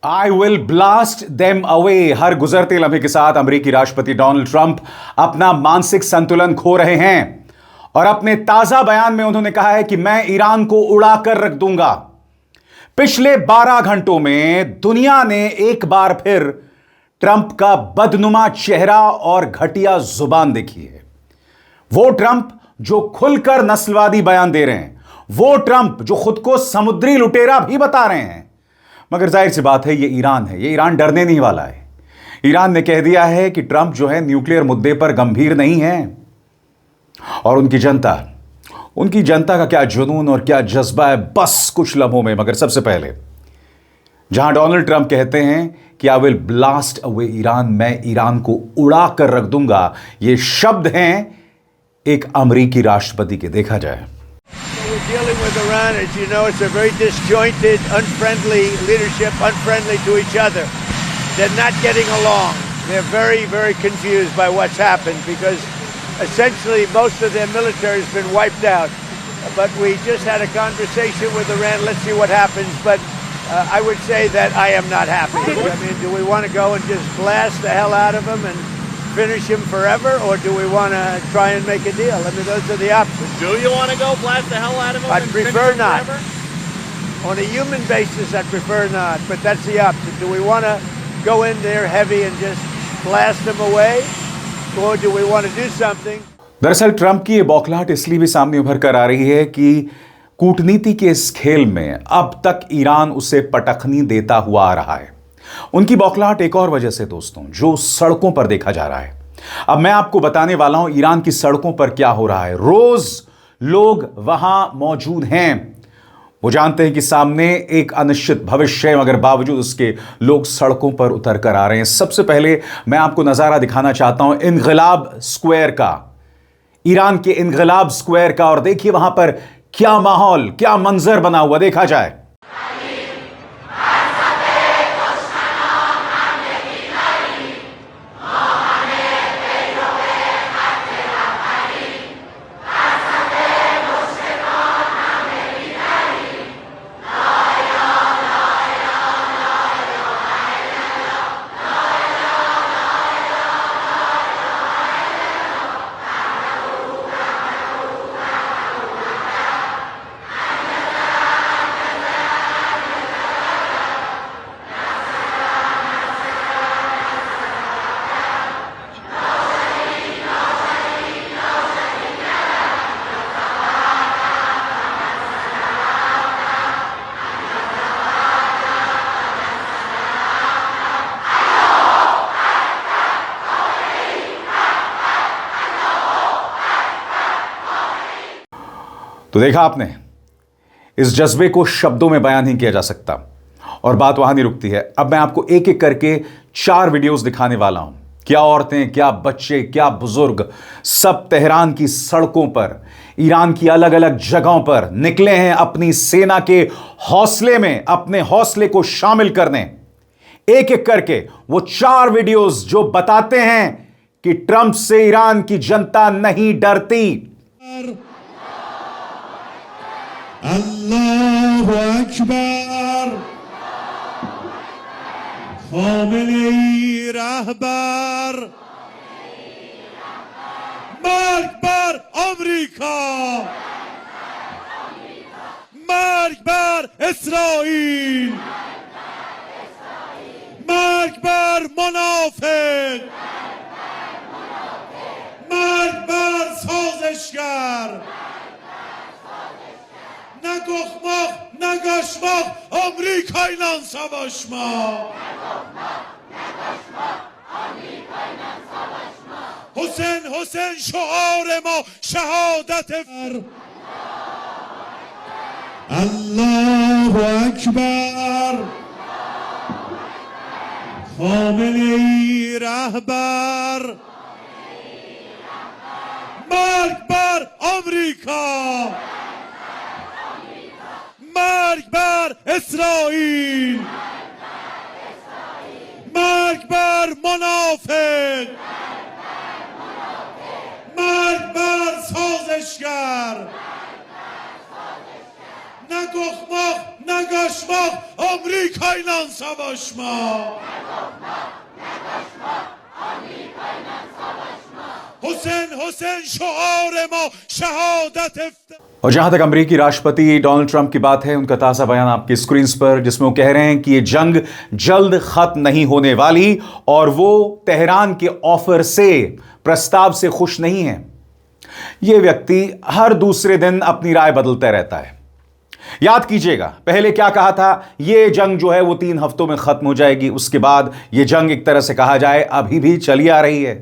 I will blast them away. हर गुजरते लम्हे के साथ अमेरिकी राष्ट्रपति डोनाल्ड ट्रंप अपना मानसिक संतुलन खो रहे हैं और अपने ताजा बयान में उन्होंने कहा है कि मैं ईरान को उड़ाकर रख दूंगा। पिछले 12 घंटों में दुनिया ने एक बार फिर ट्रंप का बदनुमा चेहरा और घटिया जुबान देखी है। वो ट्रंप जो खुलकर नस्लवादी बयान दे रहे हैं, वो ट्रंप जो खुद को समुद्री लुटेरा भी बता रहे हैं। मगर जाहिर सी बात है, ये ईरान है, ये ईरान डरने नहीं वाला है। ईरान ने कह दिया है कि ट्रंप जो है न्यूक्लियर मुद्दे पर गंभीर नहीं है। और उनकी जनता का क्या जुनून और क्या जज्बा है, बस कुछ लम्हों में। मगर सबसे पहले, जहां डोनाल्ड ट्रंप कहते हैं कि आई विल ब्लास्ट अवे ईरान, मैं ईरान को उड़ा कर रख दूंगा, ये शब्द हैं एक अमेरिकी राष्ट्रपति के। देखा जाए, We're dealing with Iran, as you know, it's a very disjointed, unfriendly leadership, unfriendly to each other. They're not getting along. They're very, very confused by what's happened because essentially most of their military has been wiped out. But we just had a conversation with Iran. Let's see what happens. But I would say that I am not happy. I mean, do we want to go and just blast the hell out of them and finish him forever, or do we want to try and make a deal? I mean, those are the options. Do you want to go blast the hell out of him? I'd prefer not. On a human basis, I'd prefer not, but that's the option. Do we want to go in there heavy and just blast them away, or do we want to do something? दरअसल Trump की ये बौखलाहट इसलिए भी सामने उभर कर आ रही है कि कूटनीति के इस खेल में अब तक ईरान उसे पटखनी देता हुआ आ रहा है। उनकी बौखलाहट एक और वजह से दोस्तों, जो सड़कों पर देखा जा रहा है। अब मैं आपको बताने वाला हूं ईरान की सड़कों पर क्या हो रहा है। रोज लोग वहां मौजूद हैं, वो जानते हैं कि सामने एक अनिश्चित भविष्य है, मगर बावजूद उसके लोग सड़कों पर उतर कर आ रहे हैं। सबसे पहले मैं आपको नजारा दिखाना चाहता हूं इनकलाब स्क्वायर का, ईरान के इनकलाब स्क्वायर का, और देखिए वहां पर क्या माहौल, क्या मंजर बना हुआ। देखा जाए, तो देखा आपने, इस जज्बे को शब्दों में बयान नहीं किया जा सकता। और बात वहां नहीं रुकती है। अब मैं आपको एक एक करके 4 वीडियोस दिखाने वाला हूं। क्या औरतें, क्या बच्चे, क्या बुजुर्ग, सब तेहरान की सड़कों पर, ईरान की अलग अलग जगहों पर निकले हैं अपनी सेना के हौसले में, अपने हौसले को शामिल करने। एक एक करके वो 4 वीडियोस जो बताते हैं कि ट्रंप से ईरान की जनता नहीं डरती। Allahu Akbar, Khamenei rahbar, Marg bar Amerika, Marg bar Israel, Marg bar Munafiq, Marg bar sazeshkar. Ne korkmak, ne kaçmak, Amerika'yla savaşmak. Hüseyin, Hüseyin şuarı ma, şehadet ver. Allahu Ekber. Khamenei rahbar. Marg bar Amerika. Marg bar Israel, Marg bar Munafiq, Marg bar sazeshkar. Ne korkmak, nə qaçmaq, Amerika ilə savaşmaq. Hussain Hussain शोआर मा शहादत और जहां तक अमेरिकी राष्ट्रपति Donald Trump की बात है, उनका ताजा बयान आपकी स्क्रीन पर, जिसमें वो कह रहे हैं कि ये जंग जल्द खत्म नहीं होने वाली और वो तेहरान के ऑफर से, प्रस्ताव से खुश नहीं है। ये व्यक्ति हर दूसरे दिन अपनी राय बदलता रहता है। याद कीजिएगा, पहले क्या कहा था, ये जंग जो है वो 3 हफ्तों में खत्म हो जाएगी। उसके बाद ये जंग एक तरह से कहा जाए अभी भी चली आ रही है।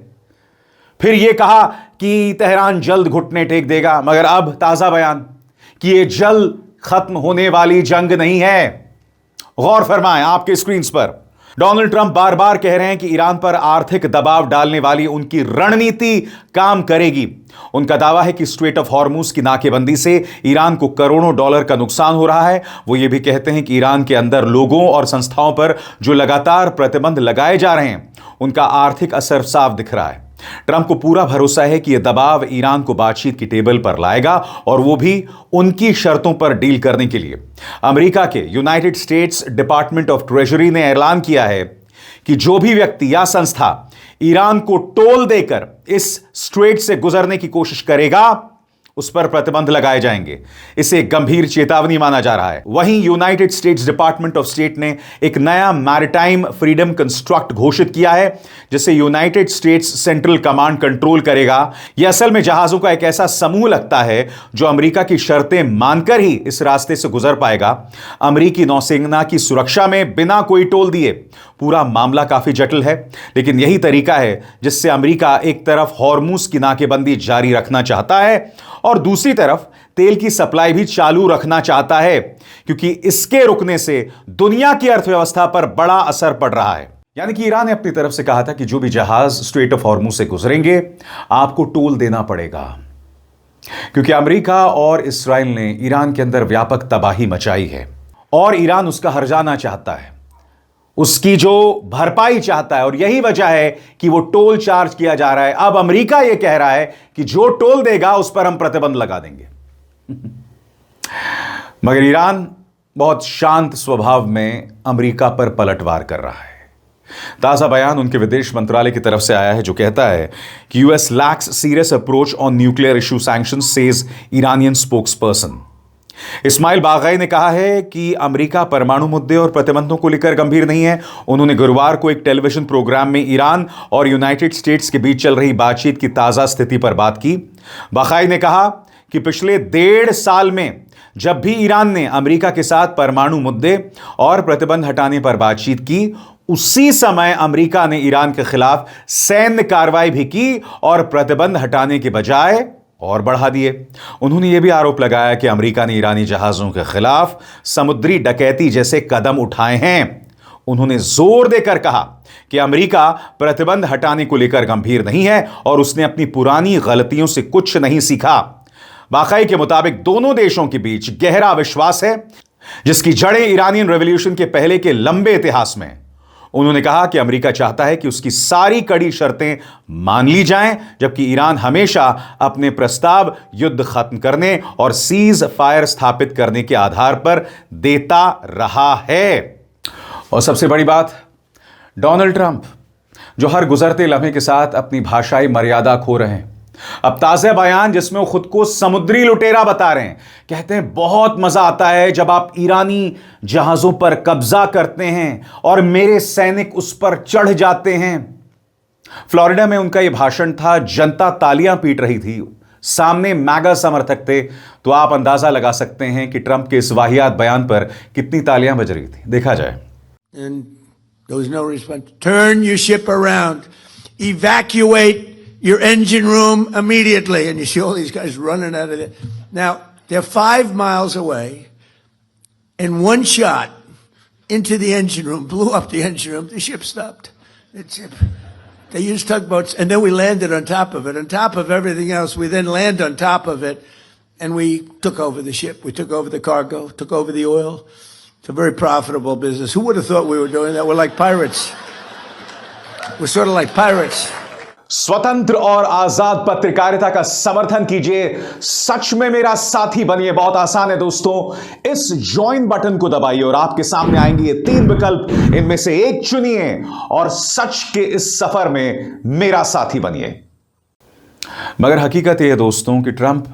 फिर यह कहा कि तेहरान जल्द घुटने टेक देगा, मगर अब ताजा बयान कि यह जल्द खत्म होने वाली जंग नहीं है। गौर फरमाएं आपके स्क्रीन पर, डोनाल्ड ट्रंप बार बार कह रहे हैं कि ईरान पर आर्थिक दबाव डालने वाली उनकी रणनीति काम करेगी। उनका दावा है कि स्ट्रेट ऑफ हॉर्मुज की नाकेबंदी से ईरान को करोड़ों डॉलर का नुकसान हो रहा है। वो ये भी कहते हैं कि ईरान के अंदर लोगों और संस्थाओं पर जो लगातार प्रतिबंध लगाए जा रहे हैं, उनका आर्थिक असर साफ दिख रहा है। ट्रंप को पूरा भरोसा है कि यह दबाव ईरान को बातचीत की टेबल पर लाएगा, और वो भी उनकी शर्तों पर डील करने के लिए। अमेरिका के United states department of treasury ने ऐलान किया है कि जो भी व्यक्ति या संस्था ईरान को टोल देकर इस स्ट्रेट से गुजरने की कोशिश करेगा, उस पर प्रतिबंध लगाए जाएंगे। इसे गंभीर चेतावनी माना जा रहा है। वहीं United states department of state ने एक नया मैरिटाइम फ्रीडम कंस्ट्रक्ट घोषित किया है, जिसे United states central command control करेगा। यह असल में जहाजों का एक ऐसा समूह लगता है जो अमेरिका की शर्तें मानकर ही इस रास्ते से गुजर पाएगा। अमेरिकी नौसेना की सुरक्षा में बिना कोई टोल दिए। पूरा मामला काफी जटिल है, लेकिन यही तरीका है जिससे अमेरिका एक तरफ हॉर्मुज की नाकेबंदी जारी रखना चाहता है और दूसरी तरफ तेल की सप्लाई भी चालू रखना चाहता है, क्योंकि इसके रुकने से दुनिया की अर्थव्यवस्था पर बड़ा असर पड़ रहा है। यानी कि ईरान ने अपनी तरफ से कहा था कि जो भी जहाज स्ट्रेट ऑफ हॉर्मुज से गुजरेंगे, आपको टोल देना पड़ेगा, क्योंकि अमेरिका और इस्राइल ने ईरान के अंदर व्यापक तबाही मचाई है और ईरान उसका हर्जाना चाहता है, उसकी जो भरपाई चाहता है, और यही वजह है कि वो टोल चार्ज किया जा रहा है। अब अमेरिका यह कह रहा है कि जो टोल देगा उस पर हम प्रतिबंध लगा देंगे। मगर ईरान बहुत शांत स्वभाव में अमेरिका पर पलटवार कर रहा है। ताजा बयान उनके विदेश मंत्रालय की तरफ से आया है, जो कहता है कि US lacks serious approach on nuclear issue sanctions, says Iranian spokesperson. Ismail Baghaei ने कहा है कि अमेरिका परमाणु मुद्दे और प्रतिबंधों को लेकर गंभीर नहीं है। उन्होंने गुरुवार को एक टेलीविजन प्रोग्राम में ईरान और यूनाइटेड स्टेट्स के बीच चल रही बातचीत की ताजा स्थिति पर बात की। बागाई ने कहा कि पिछले 1.5 साल में जब भी ईरान ने अमेरिका के साथ परमाणु मुद्दे और प्रतिबंध हटाने पर बातचीत की, उसी समय अमेरिका ने ईरान के खिलाफ सैन्य कार्रवाई भी की और प्रतिबंध हटाने के बजाय और बढ़ा दिए। उन्होंने यह भी आरोप लगाया कि अमेरिका ने ईरानी जहाजों के खिलाफ समुद्री डकैती जैसे कदम उठाए हैं। उन्होंने जोर देकर कहा कि अमेरिका प्रतिबंध हटाने को लेकर गंभीर नहीं है और उसने अपनी पुरानी गलतियों से कुछ नहीं सीखा। बाकाई के मुताबिक दोनों देशों के बीच गहरा विश्वास है, जिसकी जड़ें ईरानियन रेवोल्यूशन के पहले के लंबे इतिहास में। उन्होंने कहा कि अमेरिका चाहता है कि उसकी सारी कड़ी शर्तें मान ली जाएं, जबकि ईरान हमेशा अपने प्रस्ताव युद्ध खत्म करने और सीज फायर स्थापित करने के आधार पर देता रहा है। और सबसे बड़ी बात, डोनाल्ड ट्रंप जो हर गुजरते लम्हे के साथ अपनी भाषाई मर्यादा खो रहे हैं। अब ताजा बयान जिसमें वो खुद को समुद्री लुटेरा बता रहे हैं। कहते हैं बहुत मजा आता है जब आप ईरानी जहाजों पर कब्जा करते हैं और मेरे सैनिक उस पर चढ़ जाते हैं। फ्लोरिडा में उनका यह भाषण था, जनता तालियां पीट रही थी, सामने मैगा समर्थक थे। तो आप अंदाजा लगा सकते हैं कि ट्रंप के इस वाहियात बयान पर कितनी तालियां बज रही थी। देखा जाए। And there was no response. Turn your ship around. Evacuate your engine room immediately. And you see all these guys running out of there. Now, they're 5 miles away, and one shot into the engine room blew up the engine room. The ship stopped. They used tugboats, and then we landed on top of it. On top of everything else, we then land on top of it, and we took over the ship. We took over the cargo, took over the oil. It's a very profitable business. Who would have thought we were doing that? We're like pirates. We're sort of like pirates. स्वतंत्र और आजाद पत्रकारिता का समर्थन कीजिए, सच में मेरा साथी बनिए। बहुत आसान है दोस्तों, इस ज्वाइन बटन को दबाइए और आपके सामने आएंगे ये 3 विकल्प, इनमें से एक चुनिए और सच के इस सफर में मेरा साथी बनिए। मगर हकीकत यह है दोस्तों कि ट्रंप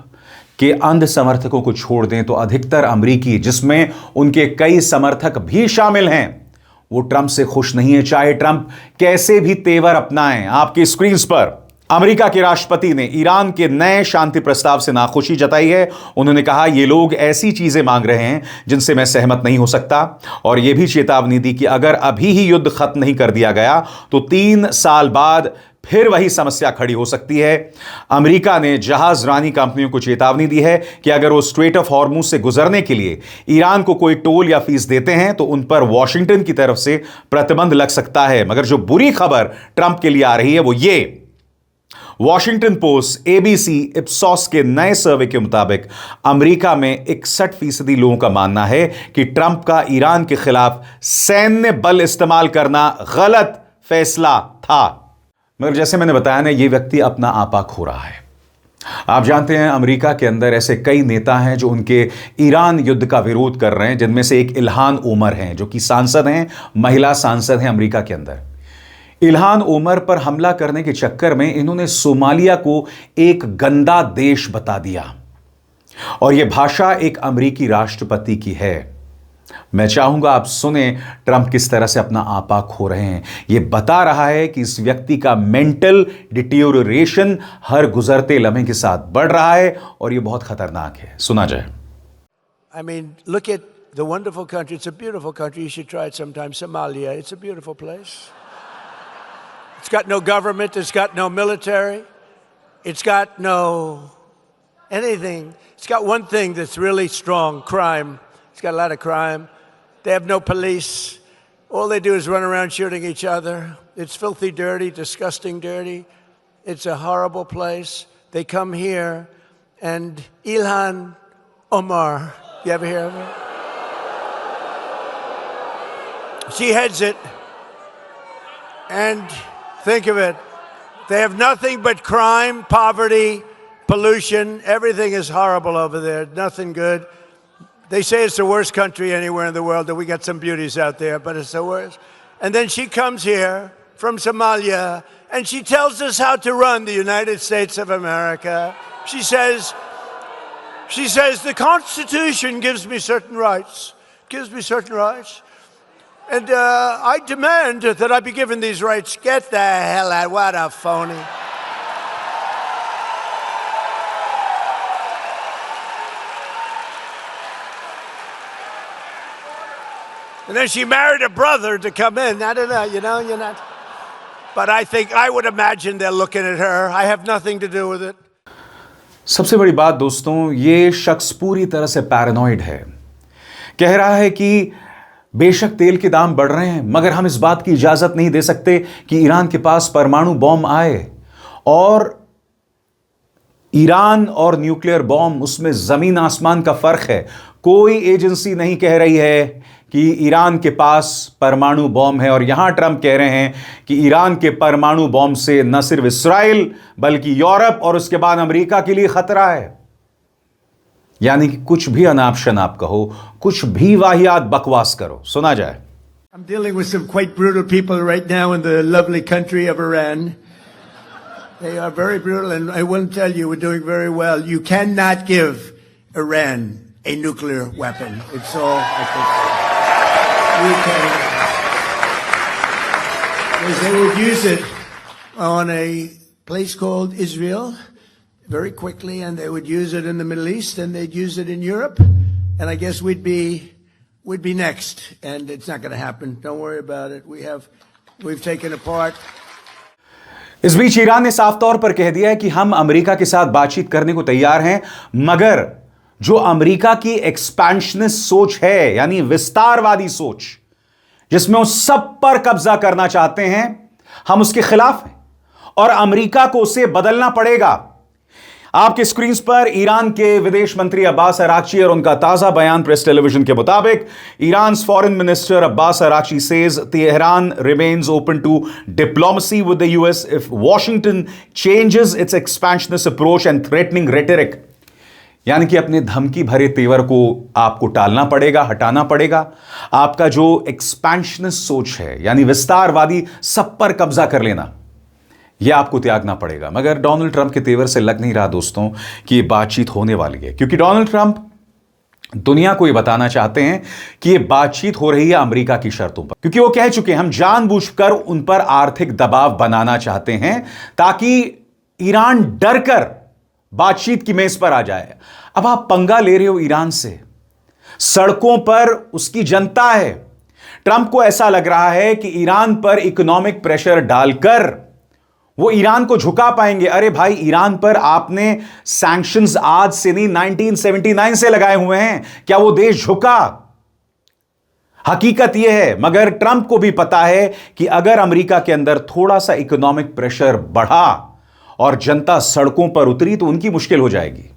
के अंध समर्थकों को छोड़ दें तो अधिकतर अमेरिकी, जिसमें उनके कई समर्थक भी शामिल हैं, वो ट्रंप से खुश नहीं है, चाहे ट्रंप कैसे भी तेवर अपनाएं। आपकी स्क्रीन पर अमेरिका के राष्ट्रपति ने ईरान के नए शांति प्रस्ताव से नाखुशी जताई है। उन्होंने कहा ये लोग ऐसी चीजें मांग रहे हैं जिनसे मैं सहमत नहीं हो सकता, और यह भी चेतावनी दी कि अगर अभी ही युद्ध खत्म नहीं कर दिया गया तो 3 साल बाद फिर वही समस्या खड़ी हो सकती है। अमेरिका ने जहाज रानी कंपनियों को चेतावनी दी है कि अगर वो स्ट्रेट ऑफ हॉर्मुज से गुजरने के लिए ईरान को कोई टोल या फीस देते हैं तो उन पर वॉशिंगटन की तरफ से प्रतिबंध लग सकता है। मगर जो बुरी खबर ट्रंप के लिए आ रही है वो ये, वॉशिंगटन पोस्ट, एबीसी, इप्सॉस के नए सर्वे के मुताबिक अमेरिका में 61% लोगों का मानना है कि ट्रंप का ईरान के खिलाफ सैन्य बल इस्तेमाल करना गलत फैसला था। मगर जैसे मैंने बताया ना, ये व्यक्ति अपना आपा खो रहा है। आप जानते हैं अमेरिका के अंदर ऐसे कई नेता हैं जो उनके ईरान युद्ध का विरोध कर रहे हैं, जिनमें से एक इल्हान ओमर हैं जो कि सांसद हैं, महिला सांसद हैं अमेरिका के अंदर। इल्हान ओमर पर हमला करने के चक्कर में इन्होंने सोमालिया को एक गंदा देश बता दिया, और यह भाषा एक अमेरिकी राष्ट्रपति की है। मैं चाहूंगा आप सुने ट्रंप किस तरह से अपना आपा खो रहे हैं। यह बता रहा है कि इस व्यक्ति का मेंटल डिटीरियोरेशन हर गुजरते लम्हे के साथ बढ़ रहा है और यह बहुत खतरनाक है। सुना जाए। I mean, look at the wonderful country. It's a beautiful country. You should try it sometime. Somalia. It's a beautiful place. It's got no government. It's got no military. It's got no anything. It's got one thing that's really strong: crime. It's got a lot of crime. They have no police. All they do is run around shooting each other. It's filthy dirty, disgusting dirty. It's a horrible place. They come here, and Ilhan Omar, you ever hear of her? She heads it. And think of it. They have nothing but crime, poverty, pollution. Everything is horrible over there. Nothing good. They say it's the worst country anywhere in the world, that we got some beauties out there, but it's the worst. And then she comes here from Somalia, and she tells us how to run the United States of America. She says, the Constitution gives me certain rights, and I demand that I be given these rights. Get the hell out, what a phony. And then she married a brother to come in. I don't know, you're not. But I would imagine they're looking at her. I have nothing to do with it. सबसे बड़ी बात दोस्तों, ये शख्स पूरी तरह से paranoid है। कह रहा है कि बेशक तेल के दाम बढ़ रहे हैं, मगर हम इस बात की इजाजत नहीं दे सकते कि ईरान के पास परमाणु बॉम्ब आए। और ईरान और न्यूक्लियर बॉम्ब, उसमें जमीन आसमान का फर्क है। कोई एजेंसी नहीं कह रही है कि ईरान के पास परमाणु बॉम्ब है, और यहां ट्रंप कह रहे हैं कि ईरान के परमाणु बॉम्ब से न सिर्फ इस्राइल बल्कि यूरोप और उसके बाद अमेरिका के लिए खतरा है। यानी कि कुछ भी अनाप शनाप कहो, कुछ भी वाहियात बकवास करो। सुना जाए। I'm dealing with some quite brutal people right now in the lovely country of Iran. They are very brutal, and I will tell you, we're doing very well. You cannot give Iran a nuclear weapon. It's all like this. You can. Because they would use it on a place called Israel very quickly, and they would use it in the Middle East, and they'd use it in Europe, and I guess we'd be next, and it's not going to happen. Don't worry about it. We've taken apart. इस बीच Iran ने साफ तौर पर कह दिया है कि हम अमेरिका के साथ बातचीत करने को तैयार हैं, मगर जो अमेरिका की एक्सपेंशनिस्ट सोच है, यानी विस्तारवादी सोच, जिसमें वो सब पर कब्जा करना चाहते हैं, हम उसके खिलाफ हैं और अमेरिका को उसे बदलना पड़ेगा। आपके स्क्रीन पर ईरान के विदेश मंत्री अब्बास अराक्ची और उनका ताजा बयान प्रेस टेलीविजन के मुताबिक Iran foreign minister Abbas Araghchi says Tehran remains open to diplomacy with the US if Washington changes its expansionist approach and threatening rhetoric. यानी कि अपने धमकी भरे तेवर को आपको टालना पड़ेगा, हटाना पड़ेगा। आपका जो एक्सपेंशनिस्ट सोच है यानी विस्तारवादी, सब पर कब्जा कर लेना, यह आपको त्यागना पड़ेगा। मगर डोनाल्ड ट्रंप के तेवर से लग नहीं रहा दोस्तों कि यह बातचीत होने वाली है, क्योंकि डोनाल्ड ट्रंप दुनिया को यह बताना चाहते हैं कि यह बातचीत हो रही है अमेरिका की शर्तों पर, क्योंकि वो कह चुके हैं हम जानबूझकर उन पर आर्थिक दबाव बनाना चाहते हैं ताकि ईरान डरकर बातचीत की मेज पर आ जाए। अब आप पंगा ले रहे हो ईरान से, सड़कों पर उसकी जनता है। ट्रंप को ऐसा लग रहा है कि ईरान पर इकोनॉमिक प्रेशर डालकर वो ईरान को झुका पाएंगे। अरे भाई, ईरान पर आपने सैंक्शंस आज से नहीं 1979 से लगाए हुए हैं। क्या वो देश झुका? हकीकत यह है। मगर ट्रंप को भी पता है कि अगर अमेरिका के अंदर थोड़ा सा इकोनॉमिक प्रेशर बढ़ा और जनता सड़कों पर उतरी तो उनकी मुश्किल हो जाएगी।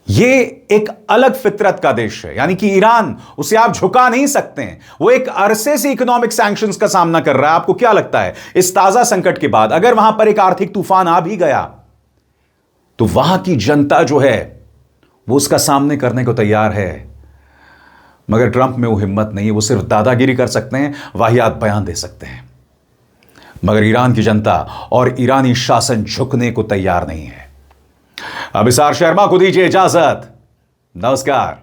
यह एक अलग फितरत का देश है, यानी कि ईरान, उसे आप झुका नहीं सकते हैं। वो एक अरसे से इकोनॉमिक सैंक्शंस का सामना कर रहा है। आपको क्या लगता है इस ताजा संकट के बाद अगर वहां पर एक आर्थिक तूफान आ भी गया तो वहां की जनता जो है वो उसका सामने करने को तैयार है? मगर ट्रंप में वो हिम्मत नहीं है। वो सिर्फ दादागिरी कर सकते हैं, वाहियात बयान दे सकते हैं, मगर ईरान की जनता और ईरानी शासन झुकने को तैयार नहीं है। अभिसार शर्मा को दीजिए इजाजत। नमस्कार।